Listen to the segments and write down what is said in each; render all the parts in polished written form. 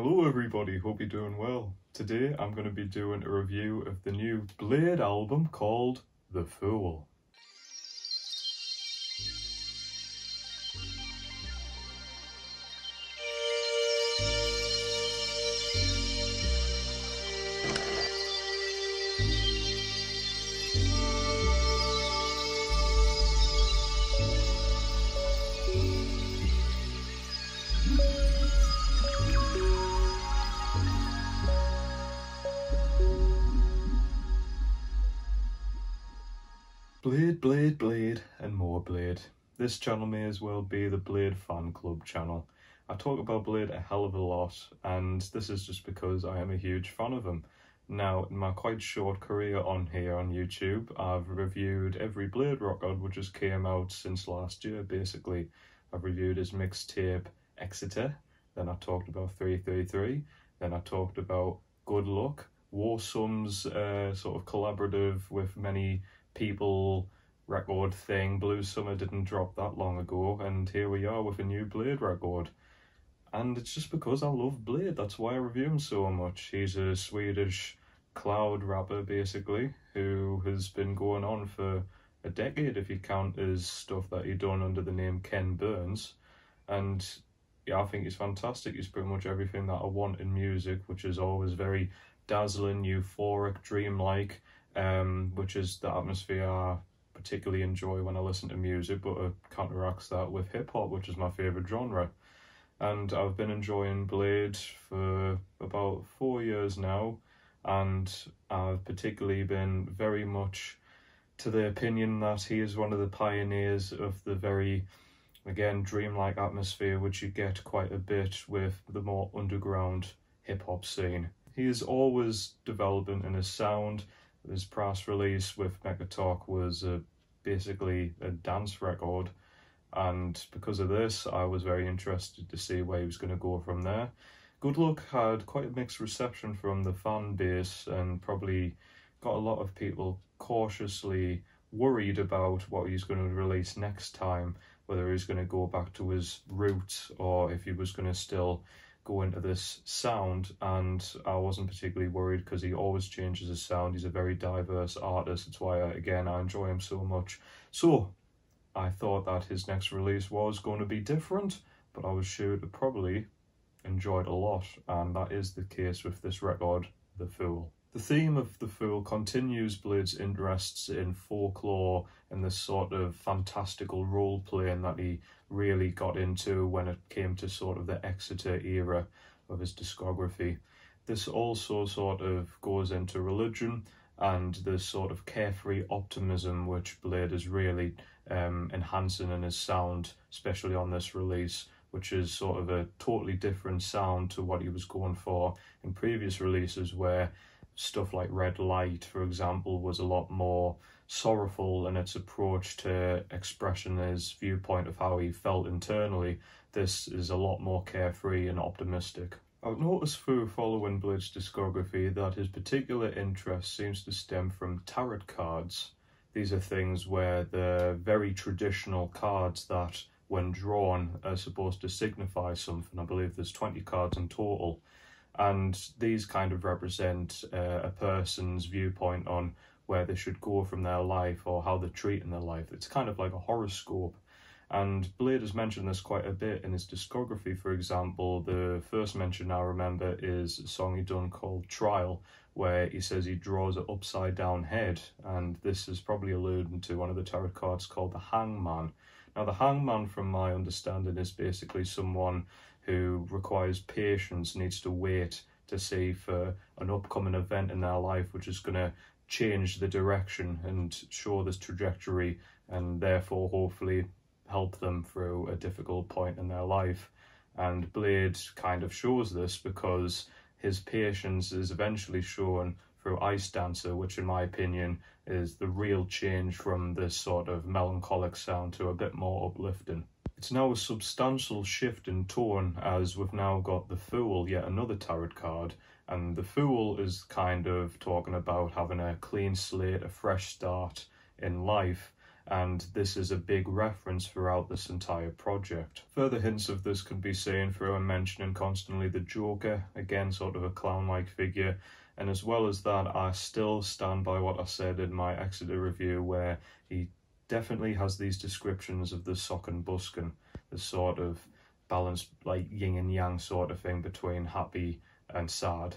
Hello everybody, hope you're doing well. Today I'm going to be doing a review of the new Bladee album called The Fool. Blade, Blade, Blade, and more Blade. This channel may as well be the Blade fan club channel. I talk about Blade a hell of a lot, and this is just because I am a huge fan of him. Now, in my quite short career on here on YouTube, I've reviewed every Blade record which has came out since last year, basically. I've reviewed his mixtape Exeter, then I talked about 333, then I talked about Good Luck, Warsum's sort of collaborative with many people record thing. Blue Summer didn't drop that long ago, and here we are with a new Blade record. And it's just because I love Blade, that's why I review him so much. He's a Swedish cloud rapper, basically, who has been going on for a decade, if you count his stuff that he done under the name Ken Burns. And yeah, I think he's fantastic. He's pretty much everything that I want in music, which is always very dazzling, euphoric, dreamlike, which is the atmosphere I particularly enjoy when I listen to music, but it counteracts that with hip-hop, which is my favourite genre. And I've been enjoying Blade for about 4 years now, and I've particularly been very much to the opinion that he is one of the pioneers of the very, again, dreamlike atmosphere which you get quite a bit with the more underground hip-hop scene. He is always developing in his sound. His press release with Mega Talk was basically a dance record, and because of this I was very interested to see where he was going to go from there. Good Luck had quite a mixed reception from the fan base and probably got a lot of people cautiously worried about what he's going to release next time, whether he's going to go back to his roots or if he was going to still go into this sound. And I wasn't particularly worried because he always changes his sound. He's a very diverse artist. That's why I enjoy him so much. So I thought that his next release was going to be different, but I was sure to probably enjoy it a lot, and that is the case with this record, The Fool. The theme of The Fool continues Blade's interests in folklore and this sort of fantastical role-playing that he really got into when it came to sort of the Exeter era of his discography. This also sort of goes into religion and this sort of carefree optimism which Blade is really enhancing in his sound, especially on this release, which is sort of a totally different sound to what he was going for in previous releases, where stuff like Red Light, for example, was a lot more sorrowful in its approach to expressing his viewpoint of how he felt internally. This is a lot more carefree and optimistic. I've noticed through following Blade's discography that his particular interest seems to stem from tarot cards. These are things where they're very traditional cards that, when drawn, are supposed to signify something. I believe there's 20 cards in total. And these kind of represent a person's viewpoint on where they should go from their life or how they're treating their life. It's kind of like a horoscope. And Blade has mentioned this quite a bit in his discography. For example, the first mention I remember is a song he done called Trial, where he says he draws an upside down head. And this is probably alluding to one of the tarot cards called the Hangman. Now, the Hangman, from my understanding, is basically someone who requires patience, needs to wait to see for an upcoming event in their life which is going to change the direction and show this trajectory, and therefore hopefully help them through a difficult point in their life. And Blade kind of shows this because his patience is eventually shown through Ice Dancer, which in my opinion is the real change from this sort of melancholic sound to a bit more uplifting. It's now a substantial shift in tone, as we've now got The Fool, yet another tarot card, and The Fool is kind of talking about having a clean slate, a fresh start in life, and this is a big reference throughout this entire project. Further hints of this can be seen through him mentioning constantly the Joker, again sort of a clown-like figure, and as well as that, I still stand by what I said in my Exeter review, where he definitely has these descriptions of the sock and buskin, the sort of balanced like yin and yang sort of thing between happy and sad.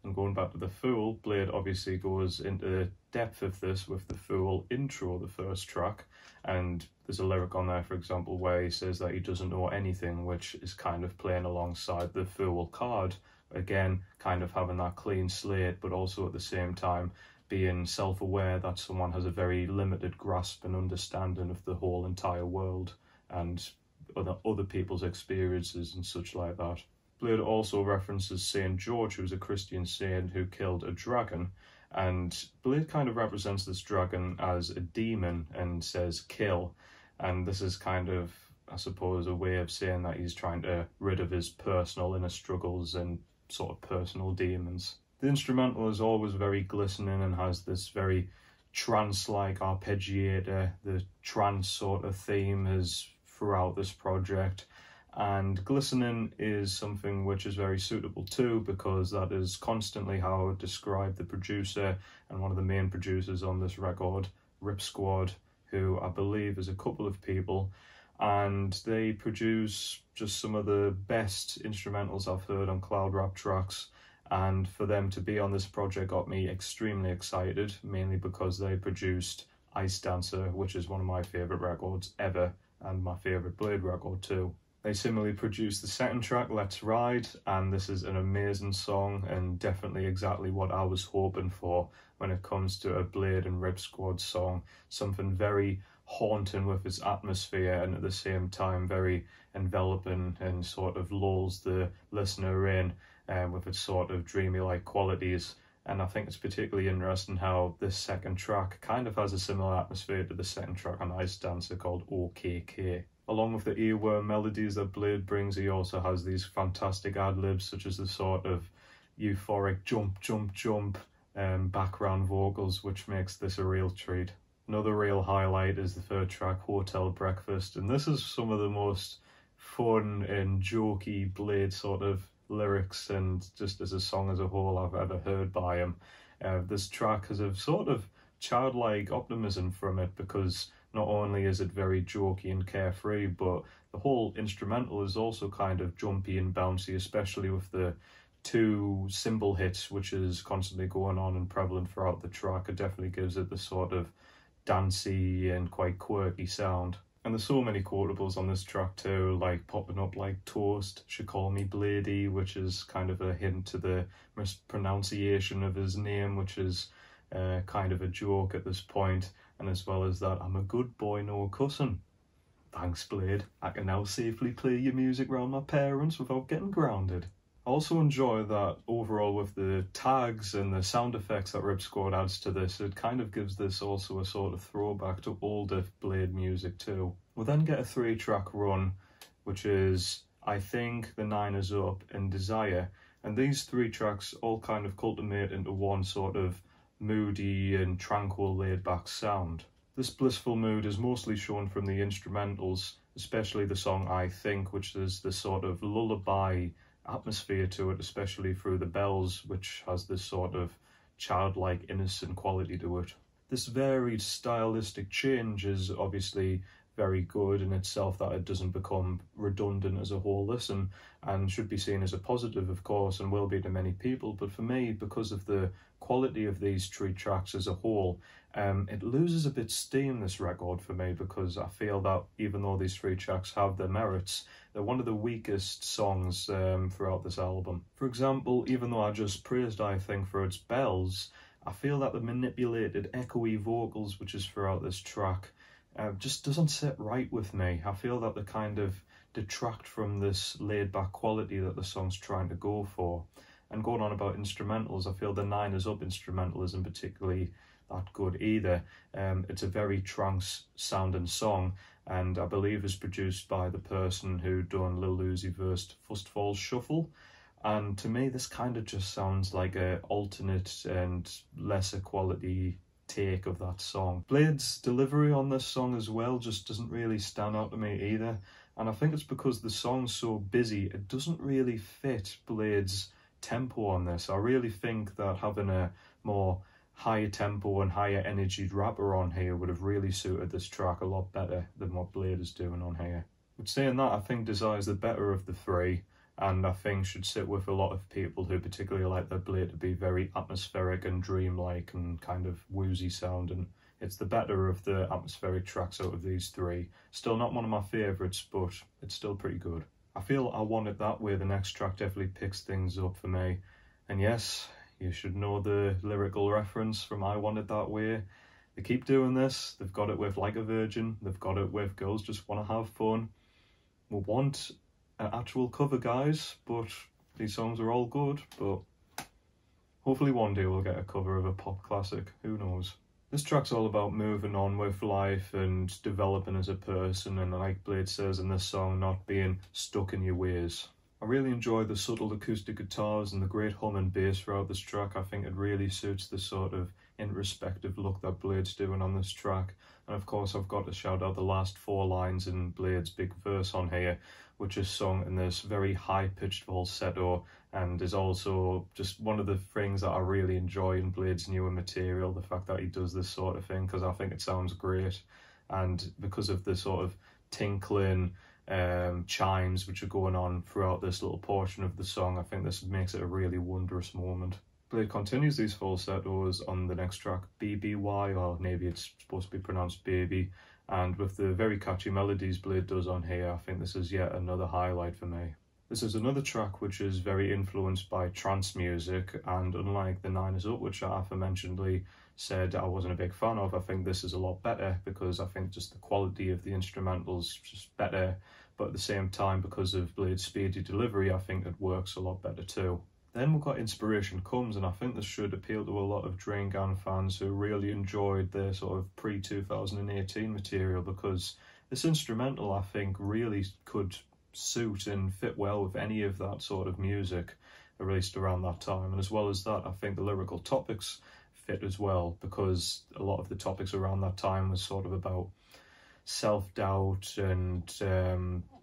And going back to the Fool, Blade obviously goes into the depth of this with the Fool intro, the first track, and there's a lyric on there, for example, where he says that he doesn't know anything, which is kind of playing alongside the Fool card, again kind of having that clean slate, but also at the same time being self-aware that someone has a very limited grasp and understanding of the whole entire world and other people's experiences and such like that. Blade also references Saint George, who's a Christian saint who killed a dragon, and Blade kind of represents this dragon as a demon and says kill, and this is kind of, I suppose, a way of saying that he's trying to rid of his personal inner struggles and sort of personal demons. The instrumental is always very glistening and has this very trance-like arpeggiator. The trance sort of theme is throughout this project, and glistening is something which is very suitable too, because that is constantly how I would describe the producer and one of the main producers on this record, Rip Squad, who I believe is a couple of people, and they produce just some of the best instrumentals I've heard on cloud rap tracks, and for them to be on this project got me extremely excited, mainly because they produced Ice Dancer, which is one of my favourite records ever, and my favourite Blade record too. They similarly produced the second track, Let's Ride, and this is an amazing song and definitely exactly what I was hoping for when it comes to a Blade and Rip Squad song. Something very haunting with its atmosphere and at the same time very enveloping and sort of lulls the listener in with its sort of dreamy-like qualities. And I think it's particularly interesting how this second track kind of has a similar atmosphere to the second track on Ice Dancer called OKK. Along with the earworm melodies that Blade brings, he also has these fantastic ad-libs, such as the sort of euphoric jump, jump, jump background vocals, which makes this a real treat. Another real highlight is the third track, Hotel Breakfast, and this is some of the most fun and jokey Blade sort of lyrics and just as a song as a whole I've ever heard by him. This track has a sort of childlike optimism from it, because not only is it very jokey and carefree, but the whole instrumental is also kind of jumpy and bouncy, especially with the two cymbal hits, which is constantly going on and prevalent throughout the track. It definitely gives it the sort of dancey and quite quirky sound. And there's so many quotables on this track too, like popping up like Toast, She Call Me Bladee, which is kind of a hint to the mispronunciation of his name, which is kind of a joke at this point. And as well as that, I'm a good boy, no cussing. Thanks, Blade. I can now safely play your music round my parents without getting grounded. I also enjoy that overall with the tags and the sound effects that Rip Squad adds to this, it kind of gives this also a sort of throwback to older Blade music too. We'll then get a 3-track run, which is I Think, The Nine Is Up and Desire, and these 3 tracks all kind of culminate into one sort of moody and tranquil laid-back sound. This blissful mood is mostly shown from the instrumentals, especially the song I Think, which is this sort of lullaby atmosphere to it, especially through the bells, which has this sort of childlike innocent quality to it. This varied stylistic change is obviously very good in itself, that it doesn't become redundant as a whole listen, and should be seen as a positive, of course, and will be to many people. But for me, because of the quality of these 3 tracks as a whole, it loses a bit steam, this record, for me, because I feel that even though these 3 tracks have their merits, they're one of the weakest songs throughout this album. For example, even though I just praised I Think for its bells, I feel that the manipulated echoey vocals which is throughout this track just doesn't sit right with me. I feel that they kind of detract from this laid-back quality that the song's trying to go for. And going on about instrumentals, I feel the Nine Is Up instrumental isn't particularly that good either. It's a very trance-sounding song, and I believe is produced by the person who done Lil Uzi Vert's Fust Falls Shuffle. And to me, this kind of just sounds like a alternate and lesser quality take of that song. Blade's delivery on this song as well just doesn't really stand out to me either, and I think it's because the song's so busy, it doesn't really fit Blade's tempo on this. I really think that having a more higher tempo and higher energy rapper on here would have really suited this track a lot better than what Bladee is doing on here. But saying that, I think Desire's the better of the three, and I think should sit with a lot of people who particularly like their Bladee to be very atmospheric and dreamlike and kind of woozy sounding. It's the better of the atmospheric tracks out of these three. Still not one of my favourites, but it's still pretty good. I feel I Want It That Way, the next track, definitely picks things up for me. And yes, you should know the lyrical reference from I Want It That Way. They keep doing this. They've got it with Like a Virgin. They've got it with Girls Just Want to Have Fun. We want an actual cover, guys, but these songs are all good. But hopefully one day we'll get a cover of a pop classic. Who knows? This track's all about moving on with life and developing as a person, and like Bladee says in this song, not being stuck in your ways. I really enjoy the subtle acoustic guitars and the great hum and bass throughout this track. I think it really suits the sort of introspective look that Blade's doing on this track. And of course I've got to shout out the last 4 lines in Blade's big verse on here, which is sung in this very high-pitched falsetto, and is also just one of the things that I really enjoy in Blade's newer material, the fact that he does this sort of thing, because I think it sounds great. And because of the sort of tinkling chimes which are going on throughout this little portion of the song, I think this makes it a really wondrous moment. Bladee continues these falsettos on the next track, BBY, or maybe it's supposed to be pronounced baby, and with the very catchy melodies Bladee does on here, I think this is yet another highlight for me. This is another track which is very influenced by trance music, and unlike the Nine Is Up, which I aforementionedly said I wasn't a big fan of, I think this is a lot better, because I think just the quality of the instrumentals just better, but at the same time, because of Blade's speedy delivery, I think it works a lot better too. Then we've got Inspiration Comes, and I think this should appeal to a lot of Drain Gang fans who really enjoyed their sort of pre-2018 material, because this instrumental, I think, really could suit and fit well with any of that sort of music released around that time. And as well as that, I think the lyrical topics fit as well, because a lot of the topics around that time was sort of about self-doubt and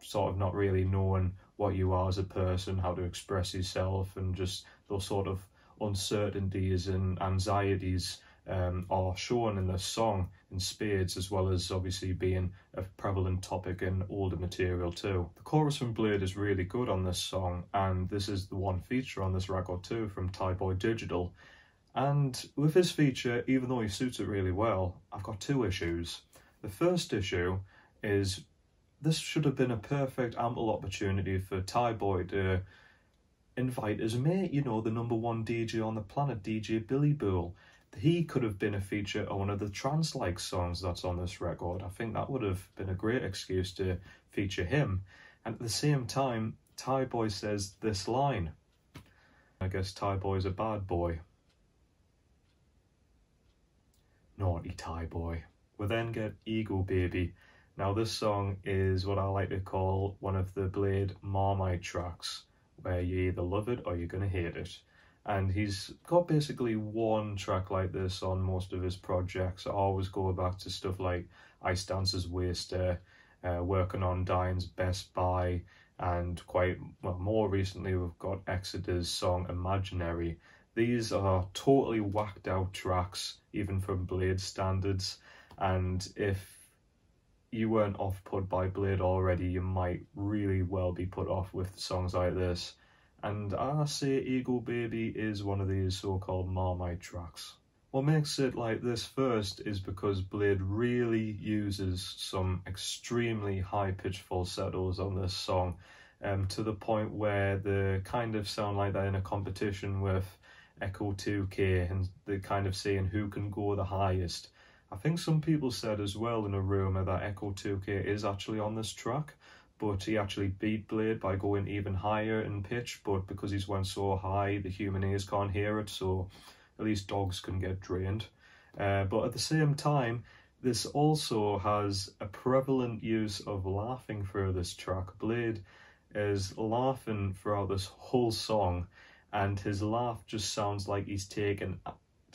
sort of not really knowing what you are as a person, how to express yourself, and just those sort of uncertainties and anxieties are shown in this song in spades, as well as obviously being a prevalent topic in older material too. The chorus from Bladee is really good on this song, and this is the one feature on this record too from Thai-Boy Digital. And with his feature, even though he suits it really well, I've got 2 issues. The first issue is this should have been a perfect ample opportunity for Thai-Boy to invite his mate, you know, the #1 DJ on the planet, DJ Billy Bull. He could have been a feature on one of the trance-like songs that's on this record. I think that would have been a great excuse to feature him. And at the same time, Thai-Boy says this line. I guess Thai-Boy's a bad boy. Naughty Thai-Boy. We then get Ego Baby. Now this song is what I like to call one of the Bladee Marmite tracks, where you either love it or you're going to hate it. And he's got basically one track like this on most of his projects. I always go back to stuff like Ice Dancer's Waster, working on Diane's Best Buy, and quite well more recently we've got Exeter's song Imaginary. These are totally whacked out tracks, even from Bladee standards, and if you weren't off put by Bladee already, you might really well be put off with songs like this. And I say Ego Baby is one of these so-called Marmite tracks. What makes it like this first is because Bladee really uses some extremely high-pitched falsettos on this song, to the point where they kind of sound like they're in a competition with Echo 2K, and they're kind of saying who can go the highest. I think some people said as well in a rumour that Echo 2K is actually on this track, but he actually beat Bladee by going even higher in pitch, but because he's went so high, the human ears can't hear it, so at least dogs can get drained. But at the same time, this also has a prevalent use of laughing through this track. Bladee is laughing throughout this whole song, and his laugh just sounds like he's taken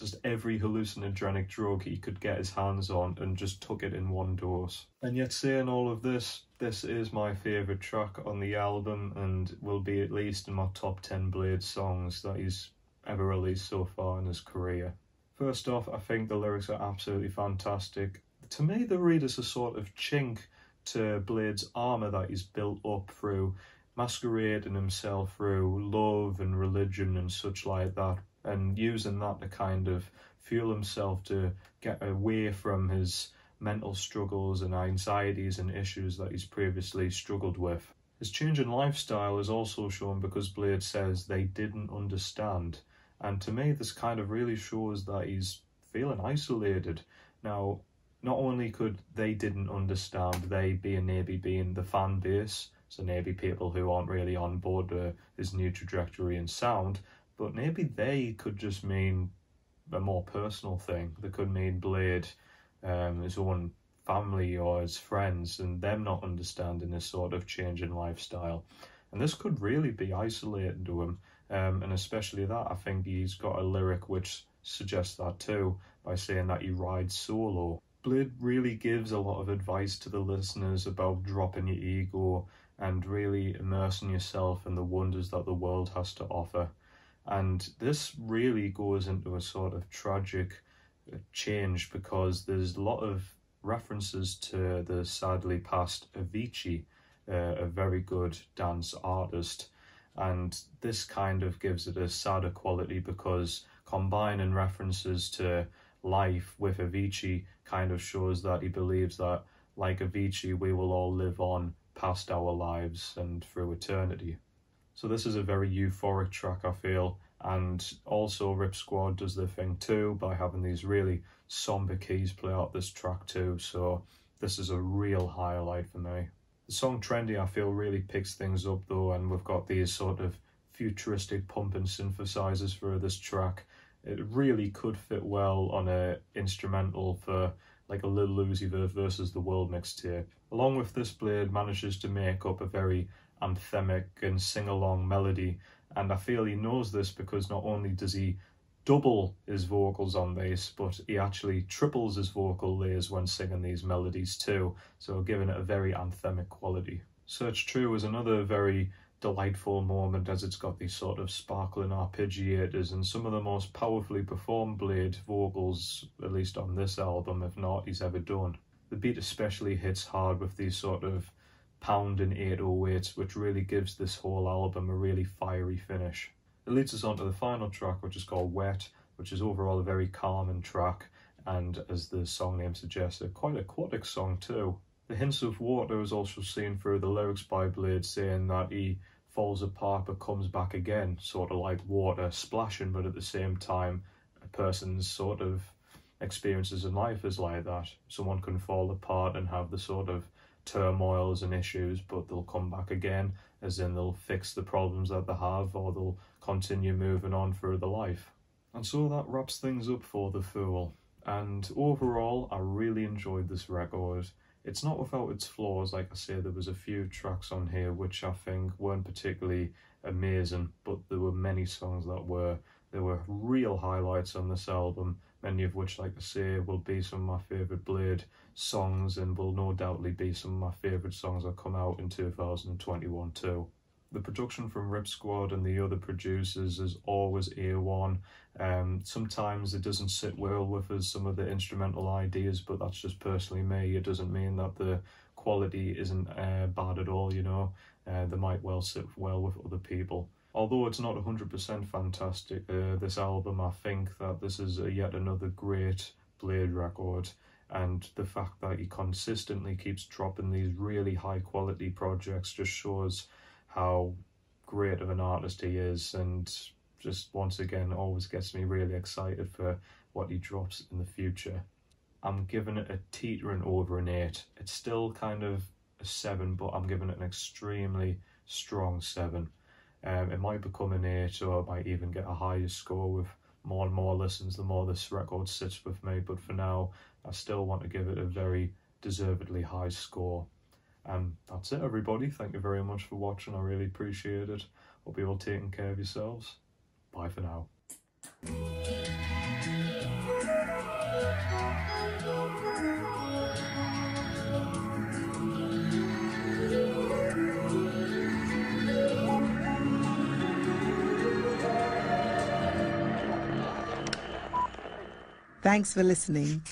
just every hallucinogenic drug he could get his hands on and just took it in one dose. And yet, saying all of this, this is my favourite track on the album and will be at least in my top 10 Bladee songs that he's ever released so far in his career. First off, I think the lyrics are absolutely fantastic. To me, they read as a sort of chink to Bladee's armour that he's built up through masquerading himself through love and religion and such like that, and using that to kind of fuel himself to get away from his mental struggles and anxieties and issues that he's previously struggled with. His change in lifestyle is also shown because Bladee says they didn't understand, and to me this kind of really shows that he's feeling isolated. Now, not only could they didn't understand, they being maybe being the fan base, so maybe people who aren't really on board with his new trajectory and sound, but maybe they could just mean a more personal thing. They could mean Bladee, his own family or his friends, and them not understanding this sort of change in lifestyle. And this could really be isolating to him, and especially that, I think he's got a lyric which suggests that too, by saying that he rides solo. Bladee really gives a lot of advice to the listeners about dropping your ego and really immersing yourself in the wonders that the world has to offer. And this really goes into a sort of tragic change because there's a lot of references to the sadly passed Avicii, a very good dance artist. And this kind of gives it a sadder quality because combining references to life with Avicii kind of shows that he believes that, like Avicii, we will all live on past our lives and through eternity. So this is a very euphoric track, I feel, and also Rip Squad does their thing too by having these really somber keys play out this track too, so this is a real highlight for me. The song Trendy, I feel, really picks things up though, and we've got these sort of futuristic pumping synthesizers for this track. It really could fit well on a instrumental for like a Lil Uzi Vert versus the World mixtape. Along with this, Bladee manages to make up a very anthemic and sing-along melody, and I feel he knows this because not only does he double his vocals on this, but he actually triples his vocal layers when singing these melodies too, so giving it a very anthemic quality. Search True is another very delightful moment as it's got these sort of sparkling arpeggiators and some of the most powerfully performed Bladee vocals, at least on this album, if not he's ever done. The beat especially hits hard with these sort of pounding 808s, which really gives this whole album a really fiery finish. It leads us on to the final track, which is called Wet, which is overall a very calming track, and as the song name suggests, quite an aquatic song too. The hints of water is also seen through the lyrics by Bladee, saying that he falls apart but comes back again, sort of like water splashing, but at the same time a person's sort of experiences in life is like that. Someone can fall apart and have the sort of turmoils and issues, but they'll come back again, as in they'll fix the problems that they have, or they'll continue moving on through the life. And so that wraps things up for The Fool, and overall I really enjoyed this record. It's not without its flaws. Like I say, there was a few tracks on here which I think weren't particularly amazing, but there were many songs that were. There were real highlights on this album, many of which, like I say, will be some of my favourite Bladee songs and will no doubtly be some of my favourite songs that come out in 2021 too. The production from Rip Squad and the other producers is always A1. Sometimes it doesn't sit well with us, some of the instrumental ideas, but that's just personally me. It doesn't mean that the quality isn't bad at all, you know. They might well sit well with other people. Although it's not 100% fantastic, this album, I think that this is yet another great Bladee record, and the fact that he consistently keeps dropping these really high quality projects just shows how great of an artist he is, and just once again always gets me really excited for what he drops in the future. I'm giving it a teetering over an 8. It's still kind of a 7, but I'm giving it an extremely strong 7. It might become an 8, or I might even get a higher score with more and more listens the more this record sits with me, but for now I still want to give it a very deservedly high score. And that's it, everybody. Thank you very much for watching. I really appreciate it. Hope you're all taking care of yourselves. Bye for now. Thanks for listening.